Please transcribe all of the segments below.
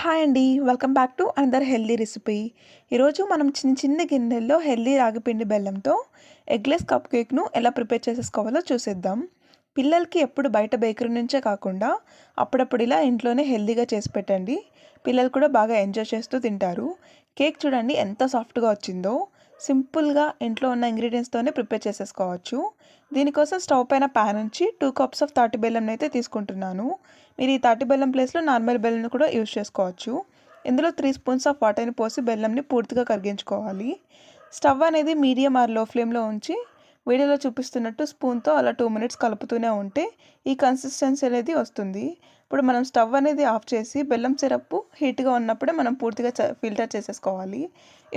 Hi అండి. Welcome back to another healthy recipe. ఈరోజు మనం చిన్న చిన్న గిన్నెల్లో హెల్తీ రాగిపిండి బెల్లంతో ఎగ్లెస్ కప్ కేక్ను ఎలా ప్రిపేర్ చేసేసుకోవాలో చూసేద్దాం. పిల్లలకి ఎప్పుడు బయట బేకరీ నుంచే కాకుండా అప్పుడప్పుడు ఇలా ఇంట్లోనే హెల్తీగా చేసి పెట్టండి. పిల్లలు కూడా బాగా ఎంజాయ్ చేస్తూ తింటారు. కేక్ చూడండి ఎంత సాఫ్ట్గా వచ్చిందో. సింపుల్గా ఇంట్లో ఉన్న ఇంగ్రీడియంట్స్తోనే ప్రిపేర్ చేసేసుకోవచ్చు. దీనికోసం స్టవ్ పైన ప్యాన్ ఉంచి 2 కప్స్ ఆఫ్ తాటి బెల్లం అయితే తీసుకుంటున్నాను. మీరు ఈ తాటి బెల్లం ప్లేస్లో నార్మల్ బెల్లం కూడా యూజ్ చేసుకోవచ్చు. ఇందులో 3 స్పూన్స్ ఆఫ్ వాటర్ని పోసి బెల్లంని పూర్తిగా కరిగించుకోవాలి. స్టవ్ అనేది మీడియం ఆర్ లో ఫ్లేమ్లో ఉంచి వీడియోలో చూపిస్తున్నట్టు స్పూన్తో అలా 2 మినిట్స్ కలుపుతూనే ఉంటే ఈ కన్సిస్టెన్సీ అనేది వస్తుంది. ఇప్పుడు మనం స్టవ్ అనేది ఆఫ్ చేసి బెల్లం సిరప్ హీట్గా ఉన్నప్పుడే మనం పూర్తిగా ఫిల్టర్ చేసేసుకోవాలి.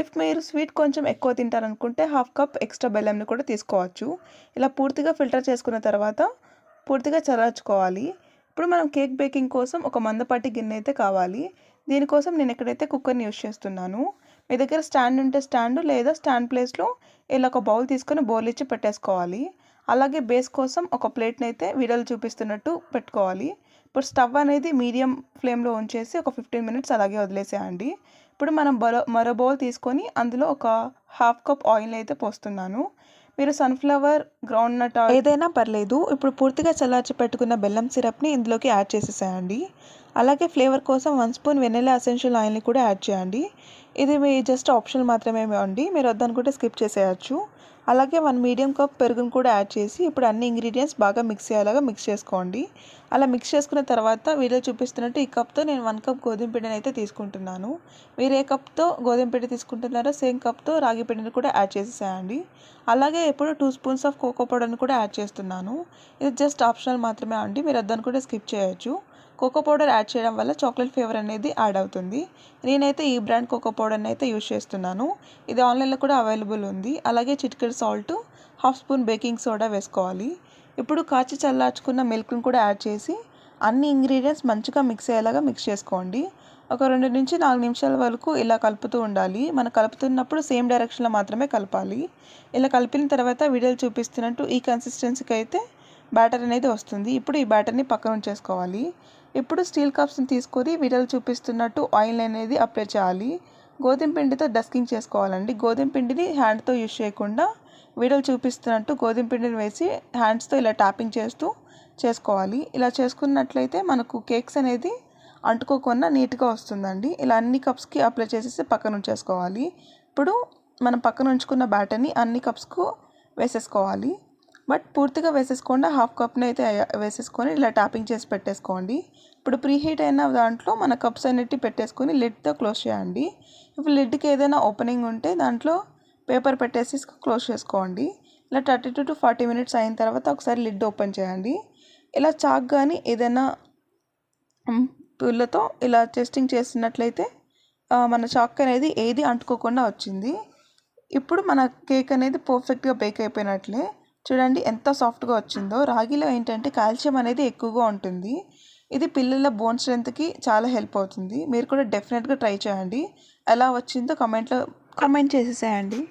ఇఫ్ మీరు స్వీట్ కొంచెం ఎక్కువ తింటారనుకుంటే 1/2 కప్ ఎక్స్ట్రా బెల్లంని కూడా తీసుకోవచ్చు. ఇలా పూర్తిగా ఫిల్టర్ చేసుకున్న తర్వాత పూర్తిగా చల్లార్చుకోవాలి. ఇప్పుడు మనం కేక్ బేకింగ్ కోసం ఒక మందపాటి గిన్నె అయితే కావాలి. దీనికోసం నేను ఎక్కడైతే కుక్కర్ని యూజ్ చేస్తున్నాను. మీ దగ్గర స్టాండ్ ఉంటే స్టాండ్, లేదా స్టాండ్ ప్లేస్లో ఇలా ఒక బౌల్ తీసుకొని బౌల్ ఇచ్చి పెట్టేసుకోవాలి. అలాగే బేస్ కోసం ఒక ప్లేట్ని అయితే వీడియోలో చూపిస్తున్నట్టు పెట్టుకోవాలి. ఇప్పుడు స్టవ్ అనేది మీడియం ఫ్లేమ్లో ఉంచేసి ఒక 15 మినిట్స్ అలాగే వదిలేసేయండి. ఇప్పుడు మనం మరో బౌల్ తీసుకొని అందులో ఒక 1/2 కప్ ఆయిల్ అయితే పోస్తున్నాను. మీరు సన్ఫ్లవర్, గ్రౌండ్ నట్ ఏదైనా పర్లేదు. ఇప్పుడు పూర్తిగా చల్లార్చి పెట్టుకున్న బెల్లం సిరప్ని ఇందులోకి యాడ్ చేసేసేయండి. అలాగే ఫ్లేవర్ కోసం 1 స్పూన్ వెనిలా ఎసెన్షియల్ ఆయిల్ని కూడా యాడ్ చేయండి. ఇది మీ జస్ట్ ఆప్షనల్ మాత్రమే అండి, మీరు వద్దనుకుంటే స్కిప్ చేసేయచ్చు. అలాగే 1 మీడియం కప్ పెరుగును కూడా యాడ్ చేసి ఇప్పుడు అన్ని ఇంగ్రీడియంట్స్ బాగా మిక్స్ అయ్యేలాగా మిక్స్ చేసుకోండి. అలా మిక్స్ చేసుకున్న తర్వాత వీడియో చూపిస్తున్నట్టు ఈ కప్తో నేను 1 కప్ గోధుమ పిండిని అయితే తీసుకుంటున్నాను. మీరు ఏ కప్తో గోధుమ పిండి తీసుకుంటున్నారో సేమ్ కప్తో రాగి పిండిని కూడా యాడ్ చేసేసేయండి. అలాగే ఇప్పుడు 2 స్పూన్స్ ఆఫ్ కోకో పౌడర్ని కూడా యాడ్ చేస్తున్నాను. ఇది జస్ట్ ఆప్షనల్ మాత్రమే అండి, మీరు వద్దనుకుంటే స్కిప్ చేయొచ్చు. కోకో పౌడర్ యాడ్ చేయడం వల్ల చాక్లెట్ ఫ్లేవర్ అనేది యాడ్ అవుతుంది. నేనైతే ఈ బ్రాండ్ కోకో పౌడర్ని అయితే యూజ్ చేస్తున్నాను. ఇది ఆన్లైన్లో కూడా అవైలబుల్ ఉంది. అలాగే చిటికెడు సాల్ట్, 1/2 స్పూన్ బేకింగ్ సోడా వేసుకోవాలి. ఇప్పుడు కాచి చల్లార్చుకున్న మిల్క్ని కూడా యాడ్ చేసి అన్ని ఇంగ్రీడియంట్స్ మంచిగా మిక్స్ అయ్యేలాగా మిక్స్ చేసుకోండి. ఒక 2 నుంచి 4 నిమిషాల వరకు ఇలా కలుపుతూ ఉండాలి. మనం కలుపుతున్నప్పుడు సేమ్ డైరెక్షన్లో మాత్రమే కలపాలి. ఇలా కలిపిన తర్వాత వీడియోలో చూపిస్తున్నట్టు ఈ కన్సిస్టెన్సీకి అయితే బ్యాటర్ అనేది వస్తుంది. ఇప్పుడు ఈ బ్యాటర్ని పక్కన ఉంచేసుకోవాలి. ఇప్పుడు స్టీల్ కప్స్ని తీసుకొని వీడియోలో చూపిస్తున్నట్టు ఆయిల్ అనేది అప్లై చేయాలి. గోధుమ పిండితో డస్కింగ్ చేసుకోవాలండి. గోధుమ పిండిని హ్యాండ్తో యూజ్ చేయకుండా వీడియోలో చూపిస్తున్నట్టు గోధుమ పిండిని వేసి హ్యాండ్స్తో ఇలా ట్యాపింగ్ చేస్తూ చేసుకోవాలి. ఇలా చేసుకున్నట్లయితే మనకు కేక్స్ అనేది అంటుకోకుండా నీట్గా వస్తుందండి. ఇలా అన్ని కప్స్కి అప్లై చేసేసి పక్కన ఉంచేసుకోవాలి. ఇప్పుడు మనం పక్కన ఉంచుకున్న బ్యాటర్ని అన్ని కప్స్కు వేసేసుకోవాలి. బట్ పూర్తిగా వేసేసుకోండి. 1/2 కప్ని అయితే వేసేసుకొని ఇలా ట్యాపింగ్ చేసి పెట్టేసుకోండి. ఇప్పుడు ప్రీహీట్ అయిన దాంట్లో మన కప్స్ అన్నిటి పెట్టేసుకొని లిడ్తో క్లోజ్ చేయండి. ఇప్పుడు లిడ్కి ఏదైనా ఓపెనింగ్ ఉంటే దాంట్లో పేపర్ పెట్టేసి క్లోజ్ చేసుకోండి. ఇలా 32 to 40 మినిట్స్ అయిన తర్వాత ఒకసారి లిడ్ ఓపెన్ చేయండి. ఇలా చాక్ కానీ ఏదైనా పుల్లతో ఇలా టెస్టింగ్ చేసినట్లయితే మన చాక్ అనేది ఏది అంటుకోకుండా వచ్చింది. ఇప్పుడు మన కేక్ అనేది పర్ఫెక్ట్గా బేక్ అయిపోయినట్లే. చూడండి ఎంత సాఫ్ట్గా వచ్చిందో. రాగిలో ఏంటంటే కాల్షియం అనేది ఎక్కువగా ఉంటుంది. ఇది పిల్లల బోన్ స్ట్రెంత్కి చాలా హెల్ప్ అవుతుంది. మీరు కూడా డెఫినెట్గా ట్రై చేయండి. ఎలా వచ్చిందో కామెంట్ చేసేసేయండి.